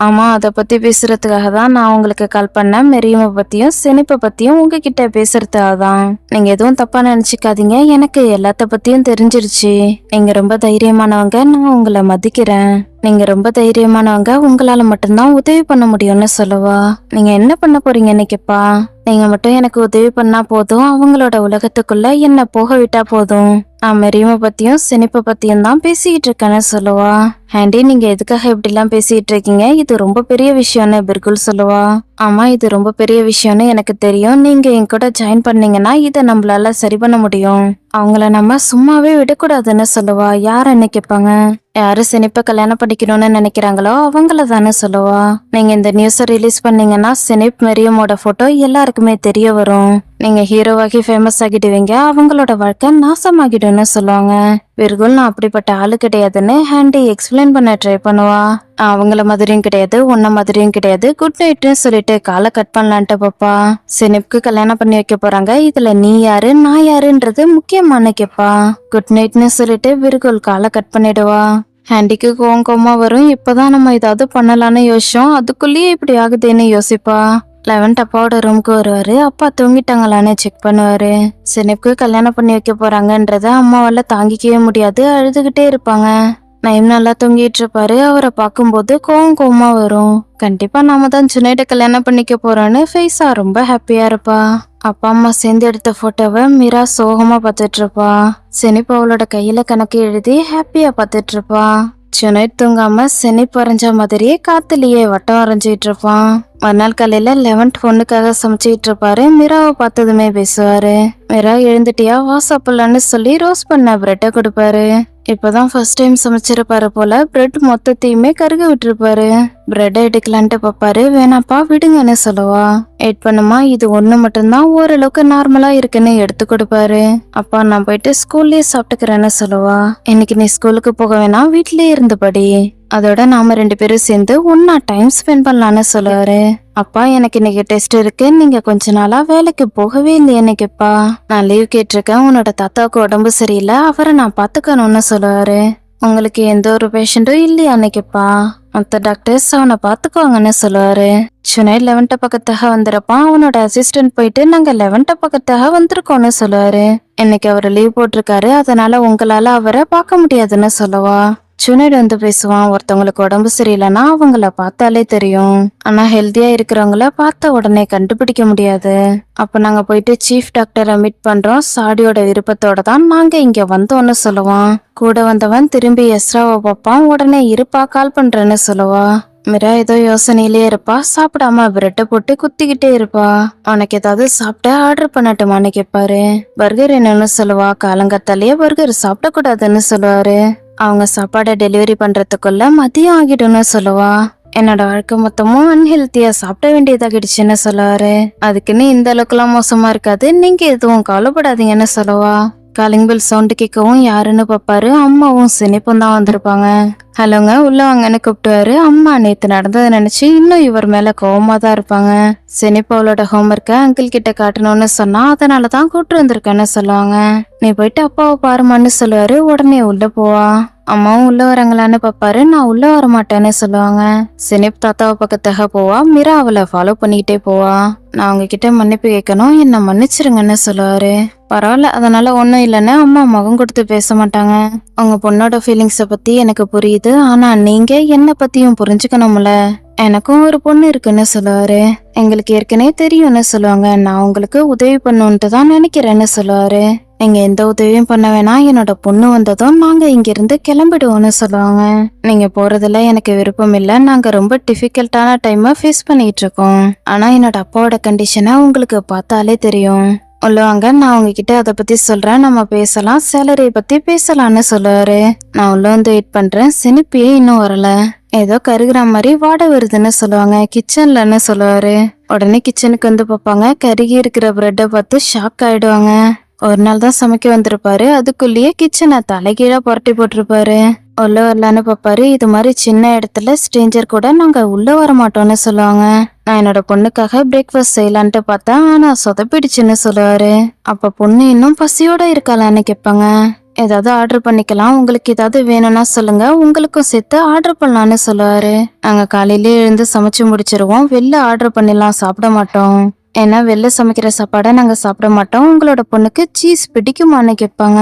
ஆமா, அதை பத்தி பேசுறதுக்காக தான் நான் உங்களுக்கு கால் பண்ணேன். மெரியுமை பத்தியும் செனிப்பை பத்தியும் உங்ககிட்ட பேசுறதுக்காக தான். நீங்க எதுவும் தப்பா நினைச்சுக்காதீங்க, எனக்கு எல்லாத்த பத்தியும் தெரிஞ்சிருச்சு. நீங்க ரொம்ப தைரியமானவங்க, நான் உங்களை மதிக்கிறேன். நீங்க ரொம்ப தைரியமானவங்க, உங்களால மட்டும்தான் உதவி பண்ண முடியும்னு சொல்லுவா. நீங்க என்ன பண்ண போறீங்கன்னு கேப்பா. நீங்க மட்டும் எனக்கு உதவி பண்ணா போதும், அவங்களோட உலகத்துக்குள்ள என்ன போக விட்டா போதும். நான் மெரியுமை பத்தியும் செனிப்பை பத்தியும் தான் பேசிக்கிட்டு இருக்கேன்னு சொல்லுவா. ஹேண்டி, நீங்க எதுக்காக இப்படி எல்லாம் பேசிட்டு இருக்கீங்க, இது ரொம்ப பெரிய விஷயம்னு பிர்குல் சொல்லுவா. ஆமா, இது ரொம்ப பெரிய விஷயம்னு எனக்கு தெரியும். நீங்க என் கூட ஜாயின் பண்ணீங்கன்னா இதை நம்மளால சரி பண்ண முடியும். அவங்கள நம்ம சும்மாவே விடக்கூடாதுன்னு சொல்லுவா. யாருன்னு கேட்பாங்க. யாரு செனிப்பை கல்யாணம் பண்ணிக்கணும்னு நினைக்கிறாங்களோ அவங்கள தானே சொல்லுவா. நீங்க இந்த நியூஸை ரிலீஸ் பண்ணீங்கன்னா செனிப் மெரியமோட போட்டோ எல்லாருக்குமே தெரிய வரும். நீங்க ஹீரோவாகி ஃபேமஸ் ஆகிடுவீங்க, அவங்களோட வாழ்க்கை நாசமாகிடும்னு சொல்லுவாங்க. பிர்குல், நான் அப்படிப்பட்ட ஆளு கிடையாதுன்னு ஹேண்டி எக்ஸ்பிளைன் பண்ண ட்ரை பண்ணுவா. அவங்கள மாதிரியும் கிடையாது, உன்ன மாதிரியும் கிடையாது. குட் நைட்னு சொல்லிட்டு காலை கட் பண்ணலான்ட்டு பாப்பா. செனிப்க்கு கல்யாணம் பண்ணி வைக்க போறாங்க, இதுல நீ யாரு நான் யாருன்றது முக்கியமான கேப்பா. குட் நைட்னு சொல்லிட்டு பிர்குல் காலை கட் பண்ணிடுவா. ஹேண்டிக்கு கோவமா வரும். இப்பதான் நம்ம ஏதாவது பண்ணலான்னு யோசிச்சோம், அதுக்குள்ளேயே இப்படி ஆகுதுன்னு யோசிப்பா. 11 அப்பாவோட ரூமுக்கு வருவாரு. அப்பா தூங்கிட்டாங்களான்னு செக் பண்ணுவாரு. செனிப்க்கு கல்யாணம் பண்ணி வைக்க போறாங்கன்றத அம்மாவால தாங்கிக்கவே முடியாது, அழுதுகிட்டே இருப்பாங்க. நைம் நல்லா தூங்கிட்டு இருப்பாரு. அவரை பார்க்கும்போது கோவமா வரும். கண்டிப்பா நாம தான் ஜுனைட கல்யாணம் பண்ணிக்க போறோன்னு ஃபேஸா ரொம்ப ஹாப்பியா இருப்பா. அப்பா அம்மா சேர்ந்து எடுத்த போட்டோவை மீரா சோகமா பார்த்துட்டு இருப்பா. செனிப் அவளோட கையில கணக்கு எழுதி ஹாப்பியா பார்த்துட்டு இருப்பா. ஜுனைட் தூங்காம செனிப் வரைஞ்ச மாதிரியே காத்துலயே வட்டம் வரைஞ்சிட்டு இருப்பான். மறுநாள் காலையில 11th பொண்ணுக்காக சமைச்சிட்டு இருப்பாரு. மிராவை பார்த்ததுமே பேசுவாரு. மிரா, எழுந்துட்டியா, வா சாப்பிடலான்னு சொல்லி ரோஸ்ட் பண்ண பிரெட்டை கொடுப்பாரு. இப்பதான் ஃபர்ஸ்ட் டைம் சமைச்சிருப்பாரு போல, பிரெட் மொத்தத்தையுமே கருக விட்டுருப்பாரு. பிரெட்டை எடுக்கலான்ட்டு பாப்பாரு. வேணாப்பா, விடுங்கன்னு சொல்லுவா. வெயிட் பண்ணுமா, இது ஒண்ணு மட்டும்தான் ஓரளவுக்கு நார்மலா இருக்குன்னு எடுத்து கொடுப்பாரு. அப்பா, நான் போயிட்டு ஸ்கூல்லயே சாப்பிட்டுக்கிறேன்னு சொல்லுவா. இன்னைக்கு நீ ஸ்கூலுக்கு போக வேணாம், வீட்லயே இருந்துபடி, அதோட நாம 2 பேரும் சேர்ந்து ஒன்னா டைம் ஸ்பெண்ட் பண்ணலான்னு சொல்லுவாரு. அப்பா, எனக்கு இன்னைக்கு டெஸ்ட் இருக்கு, நீங்க கொஞ்ச நாளா வேலைக்கு போகவே இல்லையேன்னு கேப்பா. நான் லீவ் கேட்டிருக்கேன், உன்னோட தாத்தாவுக்கு உடம்பு சரியில்லை, அவரை நான் பாத்துக்கணும்னு சொல்லுவாரு. உங்களுக்கு எந்த ஒரு பேஷண்ட்டும் இல்லையான்னு கேப்பா. மத்த டாக்டர்ஸ் அவனை பாத்துக்குவாங்கன்னு சொல்லுவாரு. ஜுனைட் 11th பக்கத்தாக வந்திருப்பான். அவனோட அசிஸ்டன்ட் போயிட்டு நாங்க 11th பக்கத்தாக வந்திருக்கோம்னு சொல்லுவாரு. இன்னைக்கு அவர் லீவ் போட்டிருக்காரு, அதனால உங்களால அவரை பார்க்க முடியாதுன்னு சொல்லுவா. ஜுனைட் வந்து பேசுவான். ஒருத்தவங்களுக்கு உடம்பு சரியில்லைன்னா அவங்கள பார்த்தாலே தெரியும், ஆனா ஹெல்த்தியா இருக்கிறவங்கள பார்த்த உடனே கண்டுபிடிக்க முடியாது. அப்ப நாங்க போயிட்டு சீஃப் டாக்டரை மீட் பண்றோம், சாடியோட விருப்பத்தோட தான் நாங்க இங்க வந்தோம்னு சொல்லுவான். கூட வந்தவன் திரும்பி எஸ்ராவை பார்ப்பான். உடனே இருப்பா, கால் பண்றேன்னு சொல்லுவா. மிரா ஏதோ யோசனையிலே இருப்பா. சாப்பிடாம பிரெட்டை போட்டு குத்திக்கிட்டே இருப்பா. உனக்கு ஏதாவது சாப்பிட்ட ஆர்டர் பண்ணட்டுமான்னு கேட்பாரு. பர்கர் என்னன்னு சொல்லுவா. காலங்கத்தாலேயே பர்கர் சாப்பிடக்கூடாதுன்னு சொல்லுவாரு. அவங்க சாப்பாடை டெலிவரி பண்றதுக்குள்ள மதியம் ஆகிடும்னு சொல்லுவா. என்னோட வாழ்க்கை மொத்தமும் அன்ஹெல்த்தியா சாப்பிட வேண்டியதாகிடுச்சுன்னு சொல்லுவாரு. அதுக்குன்னு இந்த அளவுக்குலாம் மோசமா இருக்காது, நீங்க எதுவும் கவலைப்படாதீங்கன்னு சொல்லுவா. காலிங் பெல் சவுண்டு கேட்கவும் யாருன்னு பாப்பாரு. அம்மாவும் செனிப்பும் தான் வந்திருப்பாங்க. ஹலோங்க, உள்ள வாங்கன்னு கூப்பிட்டுவாரு. அம்மா நேத்து நடந்ததை நினைச்சு இன்னும் இவர் மேல கோவமா தான் இருப்பாங்க. சினிப்பு அவளோட ஹோம்ஒர்க்கை அங்கிள் கிட்ட காட்டணும்னு சொன்னா அதனாலதான் கூப்பிட்டு வந்திருக்கேன்னு சொல்லுவாங்க. நீ போயிட்டு அப்பாவை பாருமான்னு சொல்லுவாரு. உடனே உள்ள போவா. அம்மாவும் உள்ள வராங்களான்னு பாப்பாரு. நான் உள்ள வர மாட்டேன்னு சொல்லுவாங்க. சினிப் தாத்தாவை பக்கத்தாக போவா. மீரா அவளை ஃபாலோ பண்ணிக்கிட்டே போவா. நான் உங்ககிட்ட மன்னிப்பு கேட்கணும், என்ன மன்னிச்சிருங்கன்னு சொல்லுவாரு. பரவாயில்ல, அதனால ஒன்றும் இல்லைன்னு அம்மா முகம் கொடுத்து பேச மாட்டாங்க. உங்க பொண்ணோட ஃபீலிங்ஸை பத்தி எனக்கு புரியுது, ஆனா நீங்க என்ன பத்தியும் புரிஞ்சுக்கணும்ல. எனக்கும் ஒரு பொண்ணு இருக்குன்னு சொல்லுவாரு. எங்களுக்கு ஏற்கனவே தெரியும்னு சொல்லுவாங்க. நான் உங்களுக்கு உதவி பண்ணுன்ட்டு தான் நினைக்கிறேன்னு சொல்லுவாரு. நீங்க எந்த உதவியும் பண்ண வேணாம், என்னோட பொண்ணு வந்ததும் நாங்க இங்கிருந்து கிளம்பிடுவோம்னு சொல்லுவாங்க. நீங்க போறதுல எனக்கு விருப்பம் இல்ல, நாங்க ரொம்ப டிஃபிகல்ட்டான டைமை ஃபேஸ் பண்ணிட்டு இருக்கோம். ஆனா என்னோட அப்பாவோட கண்டிஷனை உங்களுக்கு பார்த்தாலே தெரியும். உள்ளவாங்க, நான் உங்ககிட்ட அதை பத்தி சொல்றேன், நம்ம பேசலாம், சேலரியை பத்தி பேசலாம்னு சொல்லுவாரு. நான் உள்ள வந்து வெயிட் பண்றேன். சினிப்பியே இன்னும் வரல. ஏதோ கருகிற மாதிரி வாட வருதுன்னு சொல்லுவாங்க. கிச்சன்லன்னு சொல்லுவாரு. உடனே கிச்சனுக்கு வந்து பார்ப்பாங்க. கருகி இருக்கிற பிரெட்டை பார்த்து ஷாக் ஆயிடுவாங்க. ஒரு நாள் தான் சமைக்க வந்திருப்பாரு, அதுக்குள்ளேயே கிச்சனை தலைகீழா புரட்டி போட்டிருப்பாரு. உள்ள வரலான்னு பாப்பாரு. இது மாதிரி சின்ன இடத்துல ஸ்ட்ரேஞ்சர் கூட நாங்க உள்ள வர மாட்டோம்னு சொல்லுவாங்க. நான் என்னோட பொண்ணுக்காக பிரேக்ஃபாஸ்ட் செய்யலான்ட்டு பார்த்தேன், ஆனா சொதப்பிடுச்சுன்னு சொல்லுவாரு. அப்ப பொண்ணு இன்னும் பசியோட இருக்காளான்னு கேட்பாங்க. ஏதாவது ஆர்டர் பண்ணிக்கலாம், உங்களுக்கு ஏதாவது வேணும்னா சொல்லுங்க, உங்களுக்கும் சேர்த்து ஆர்டர் பண்ணலான்னு சொல்லுவாரு. நாங்க காலையிலே எழுந்து சமைச்சு முடிச்சிருவோம், வெளில ஆர்டர் பண்ணிடலாம், சாப்பிட மாட்டோம். ஏன்னா வெளில சமைக்கிற சாப்பாடை நாங்க சாப்பிட மாட்டோம். உங்களோட பொண்ணுக்கு சீஸ் பிடிக்குமான்னு கேட்பாங்க.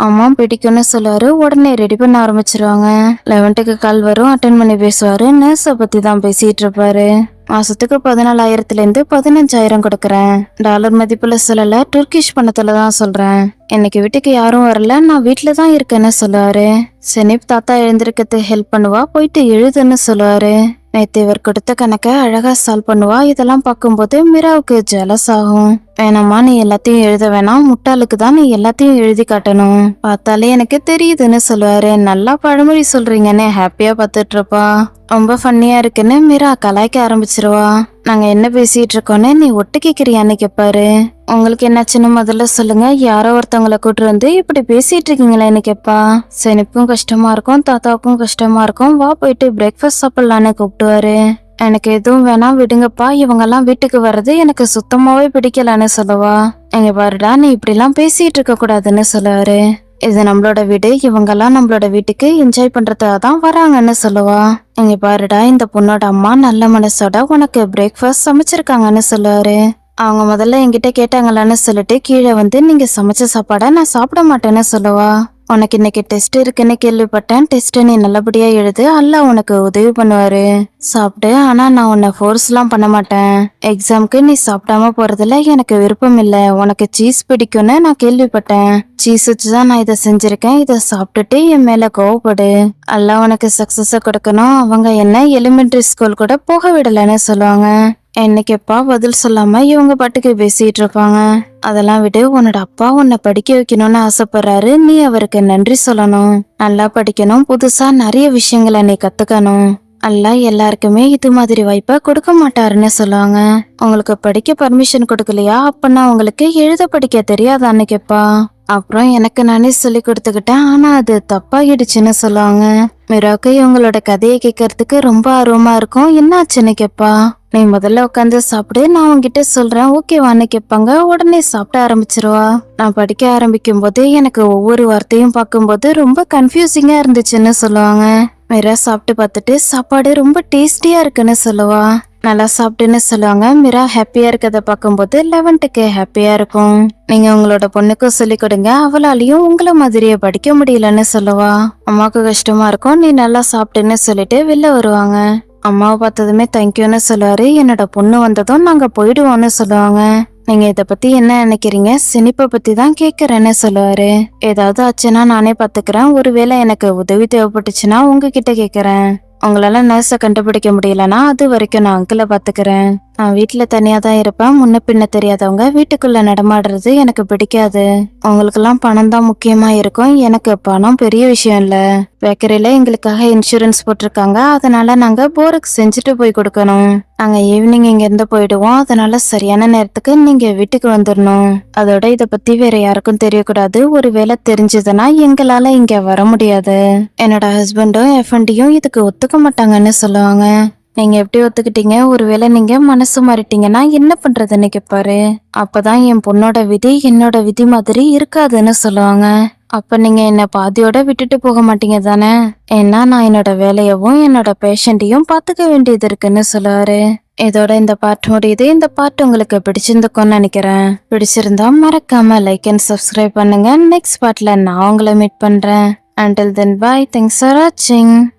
ஆமா பிடிக்கும்னு சொல்லுவாரு. உடனே ரெடி பண்ண ஆரம்பிச்சிருவாங்க. 11க்கு கால் வரும், அட்டன் பண்ணி பேசுவாரு. நர்ஸை பத்தி தான் பேசிட்டு இருப்பாரு. மாசத்துக்கு 14,000 15,000 கொடுக்கறேன். டாலர் மதிப்புல சொல்லல, துர்கிஷ் பணத்துல தான் சொல்றேன். இன்னைக்கு வீட்டுக்கு யாரும் வரல, நான் வீட்டுல தான் இருக்கேன்னு சொல்லுவாரு. சினிப் தாத்தா எழுந்திருக்கிறது ஹெல்ப் பண்ணுவா, போயிட்டு எழுதுன்னு சொல்லுவாரு. நேத்து இவர் கொடுத்த கணக்கை அழகா சால்வ் பண்ணுவா. இதெல்லாம் பார்க்கும்போது மீராவுக்கு ஜெலஸ் ஆகும். வேணாமா, நீ எல்லாத்தையும் எழுத வேணாம், முட்டாளுக்கு தான் நீ எல்லாத்தையும் எழுதி காட்டணும், பார்த்தாலே எனக்கு தெரியுதுன்னு சொல்லுவாரு. நல்லா பழமொழி சொல்றீங்கன்னு ஹாப்பியா பார்த்துட்டு இருப்பா. ரொம்ப ஃபன்னியா இருக்குன்னு மீரா கலாய்க்க ஆரம்பிச்சிருவா. நாங்க என்ன பேசிட்டு இருக்கோன்னு நீ ஒட்டு கேக்குறியான்னு கேட்பாரு. உங்களுக்கு என்னாச்சுன்னு முதல்ல சொல்லுங்க, யாரோ ஒருத்தவங்களை கூட்டு வந்து இப்படி பேசிட்டு இருக்கீங்களேன்னு கேட்பா. செனிப்புக்கும் கஷ்டமா இருக்கும், தாத்தாவுக்கும் கஷ்டமா இருக்கும். வா போயிட்டு பிரேக்ஃபாஸ்ட் சாப்பிடலான்னு கூப்பிட்டுவாரு. எனக்கு எதுவும் வேணாம், விடுங்கப்பா, இவங்கெல்லாம் வீட்டுக்கு வர்றது எனக்கு சுத்தமாவே பிடிக்கலன்னு சொல்லுவா. எங்க பாருடா, நீ இப்படிலாம் பேசிட்டு இருக்க கூடாதுன்னு சொல்லுவாரு. இது நம்மளோட வீடு, இவங்கெல்லாம் நம்மளோட வீட்டுக்கு என்ஜாய் பண்றதுக்காக தான் வராங்கன்னு சொல்லுவா. இங்க பாருடா, இந்த பொண்ணோட அம்மா நல்ல மனசோட உனக்கு பிரேக்ஃபாஸ்ட் சமைச்சிருக்காங்கன்னு சொல்லுவாரு. அவங்க முதல்ல என்கிட்ட கேட்டாங்களான்னு சொல்லிட்டு கீழே வந்து நீங்க சமைச்ச சாப்பாடை நான் சாப்பிட மாட்டேன்னு சொல்லுவா. உனக்கு இன்னைக்கு டெஸ்ட் இருக்குன்னு கேள்விப்பட்டேன், டெஸ்ட் நீ நல்லபடியா எழுது, அல்லாஹ் உனக்கு உதவி பண்ணுவாரு, சாப்பிட்டு. ஆனா நான் உன்னை ஃபோர்ஸ்லாம் பண்ண மாட்டேன். எக்ஸாம்க்கு நீ சாப்பிடாம போறதுல எனக்கு விருப்பம் இல்ல. உனக்கு சீஸ் பிடிக்கும்னு நான் கேள்விப்பட்டேன், சீஸ் வச்சுதான் நான் இதை செஞ்சிருக்கேன், இதை சாப்பிட்டுட்டு என் மேல கோவப்படு, அல்லாஹ் உனக்கு சக்சஸ கொடுக்கணும். அவங்க என்ன எலிமெண்டரி ஸ்கூல் கூட போக விடலன்னு சொல்லுவாங்க. என்னைக்கப்பா பதில் சொல்லாம இவங்க பாட்டுக்கு பேசிட்டு இருப்பாங்க. அதெல்லாம் விடு, உன்னோட அப்பா உன்னை படிக்க வைக்கணும்னு ஆசைப்படுறாரு, நீ அவருக்கு நன்றி சொல்லணும், நல்லா படிக்கணும், புதுசா நிறைய விஷயங்களை நீ கத்துக்கணும், அல்லாஹ் எல்லாருக்குமே இது மாதிரி வாய்ப்பை கொடுக்க மாட்டாருன்னு சொல்லுவாங்க. உங்களுக்கு படிக்க பர்மிஷன் கொடுக்கலையா, அப்பன்னா உங்களுக்கு எழுத படிக்க தெரியாதான்னு கேப்பா. அப்புறம் எனக்கு நானே சொல்லி கொடுத்துக்கிட்டேன், ஆனா அது தப்பாகிடுச்சுன்னு சொல்லுவாங்க. மிராக்கு இவங்களோட கதையை கேட்கறதுக்கு ரொம்ப ஆர்வமா இருக்கும். என்னாச்சுன்னு கேப்பா. நீ முதல்ல உட்காந்து சாப்பிடு, நான் உங்ககிட்ட சொல்றேன், ஓகேவான்னு கேட்பாங்க. உடனே சாப்பிட ஆரம்பிச்சிருவா. நான் படிக்க ஆரம்பிக்கும் போது எனக்கு ஒவ்வொரு வார்த்தையும் பார்க்கும்போது ரொம்ப கன்ஃபியூசிங்கா இருந்துச்சுன்னு சொல்லுவாங்க. மிரா சாப்பிட்டு பார்த்துட்டு சாப்பாடு ரொம்ப டேஸ்டியா இருக்குன்னு சொல்லுவா. நல்லா சாப்பிட்டுன்னு சொல்லுவாங்க. மிரா ஹாப்பியா இருக்கதை பார்க்கும்போது 11க்கு ஹாப்பியா இருக்கும். நீங்க உங்களோட பொண்ணுக்கும் சொல்லி கொடுங்க, அவளாலையும் உங்களை மாதிரியே படிக்க முடியலன்னு சொல்லுவா. அம்மாவுக்கு கஷ்டமா இருக்கும், நீ நல்லா சாப்பிட்டுன்னு சொல்லிட்டு வெளில வருவாங்க. அம்மாவை பார்த்ததுமே தேங்க்யூன்னு சொல்லுவாரு. என்னோட பொண்ணு வந்ததும் நாங்க போயிடுவோம்னு சொல்லுவாங்க. நீங்க இத பத்தி என்ன நினைக்கிறீங்க, சினிப்பை பத்தி தான் கேக்குறேன்னு சொல்லுவாரு. ஏதாவது ஆச்சுன்னா நானே பாத்துக்கிறேன், ஒருவேளை எனக்கு உதவி தேவைப்பட்டுச்சுன்னா உங்ககிட்ட கேக்குறேன், உங்களால நர்ஸை கண்டுபிடிக்க முடியலன்னா அது வரைக்கும் நான் அங்கிளை பாத்துக்கிறேன், நான் வீட்டுல தனியா தான் இருப்பேன். முன்ன பின்ன தெரியாதவங்க வீட்டுக்குள்ள நடமாடுறது எனக்கு பிடிக்காது. அவங்களுக்கெல்லாம் பணம் தான் முக்கியமா இருக்கும். எனக்கு பணம் பெரிய விஷயம் இல்ல. பேக்கரியில எங்களுக்காக இன்சூரன்ஸ் போட்டிருக்காங்க. அதனால நாங்க போருக்கு செஞ்சுட்டு போய் கொடுக்கணும். நாங்க ஈவினிங் இங்க இருந்து போயிடுவோம். அதனால சரியான நேரத்துக்கு நீங்க வீட்டுக்கு வந்துடணும். அதோட இத பத்தி வேற யாருக்கும் தெரியக்கூடாது. ஒருவேளை தெரிஞ்சதுன்னா எங்களால இங்க வர முடியாது. என்னோட ஹஸ்பண்டும் எஃப்என்டியும் இதுக்கு ஒத்துக்க மாட்டாங்கன்னு சொல்லுவாங்க. நீங்க எப்படி ஒத்துக்கிட்டீங்க? ஒருவேளை நீங்க மனசு மாறிட்டீங்கன்னா என்ன பண்றதுன்னு கேட்பாரு. அப்பதான் என் பொண்ணோட விதி என்னோட விதி மாதிரி இருக்காதுன்னு சொல்லுவாங்க. அப்ப நீங்க என்ன பாதியோட விட்டுட்டு போக மாட்டீங்க தானே? ஏன்னா நான் என்னோட வேலையவும் என்னோட பேஷண்ட்டையும் பாத்துக்க வேண்டியது இருக்குன்னு சொல்லுவாரு. இதோட இந்த பார்ட் முடியுது. இந்த பார்ட் உங்களுக்கு பிடிச்சிருந்துக்கும்னு நினைக்கிறேன். பிடிச்சிருந்தா மறக்காம லைக் அண்ட் சப்ஸ்கிரைப் பண்ணுங்க. நெக்ஸ்ட் பார்ட்ல நான் உங்களை மீட் பண்றேன். Until then, bye. Thanks for watching.